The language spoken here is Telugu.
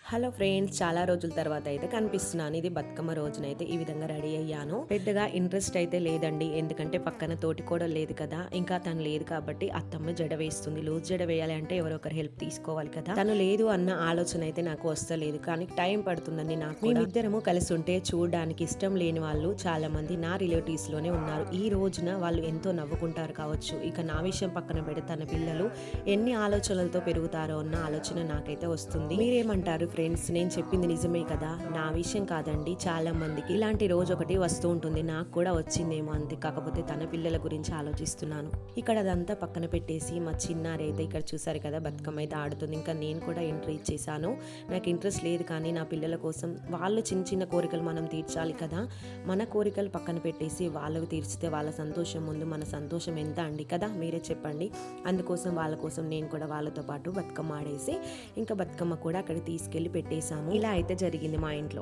హలో ఫ్రెండ్స్, చాలా రోజుల తర్వాత అయితే కనిపిస్తున్నాను. ఇది బతుకమ్మ రోజునైతే ఈ విధంగా రెడీ అయ్యాను. పెద్దగా ఇంట్రెస్ట్ అయితే లేదండి, ఎందుకంటే పక్కన తోటి కూడా లేదు కదా, ఇంకా తను లేదు కాబట్టి అత్తమ్మ జడ వేస్తుంది. లూజ్ జడ వేయాలి అంటే ఎవరో ఒకరు హెల్ప్ తీసుకోవాలి కదా. తను లేదు అన్న ఆలోచన అయితే నాకు వస్తలేదు, కానీ టైం పడుతుందండి. నాకు మేమిద్దరము కలిసి ఉంటే చూడడానికి ఇష్టం లేని వాళ్ళు చాలా మంది నా రిలేటివ్స్ లోనే ఉన్నారు. ఈ రోజున వాళ్ళు ఎంతో నవ్వుకుంటారు కావచ్చు. ఇక నా విషయం పక్కన పెడితే తన పిల్లలు ఎన్ని ఆలోచనలతో పెరుగుతారో అన్న ఆలోచన నాకైతే వస్తుంది. మీరేమంటారు ఫ్రెండ్స్? నేను చెప్పింది నిజమే కదా. నా విషయం కాదండి, చాలా మందికి ఇలాంటి రోజు ఒకటి వస్తూ ఉంటుంది. నాకు కూడా వచ్చిందేమో, అంతే. కాకపోతే తన పిల్లల గురించి ఆలోచిస్తున్నాను. ఇక్కడ అదంతా పక్కన పెట్టేసి మా చిన్నారైతే ఇక్కడ చూసారు కదా, బతుకమ్మ అయితే ఆడుతుంది. ఇంకా నేను కూడా ఎంట్రీ ఇచ్చేసాను. నాకు ఇంట్రెస్ట్ లేదు, కానీ నా పిల్లల కోసం వాళ్ళు చిన్న చిన్న కోరికలు మనం తీర్చాలి కదా. మన కోరికలు పక్కన పెట్టేసి వాళ్ళవి తీర్చితే వాళ్ళ సంతోషం ముందు మన సంతోషం ఎంత అండి కదా, మీరే చెప్పండి. అందుకోసం వాళ్ళ కోసం నేను కూడా వాళ్ళతో పాటు బతుకమ్మ ఆడేసి ఇంకా బతుకమ్మ కూడా అక్కడ తీసుకెళ్ళి పెట్టేశాము. ఇలా అయితే జరిగింది మా ఇంట్లో.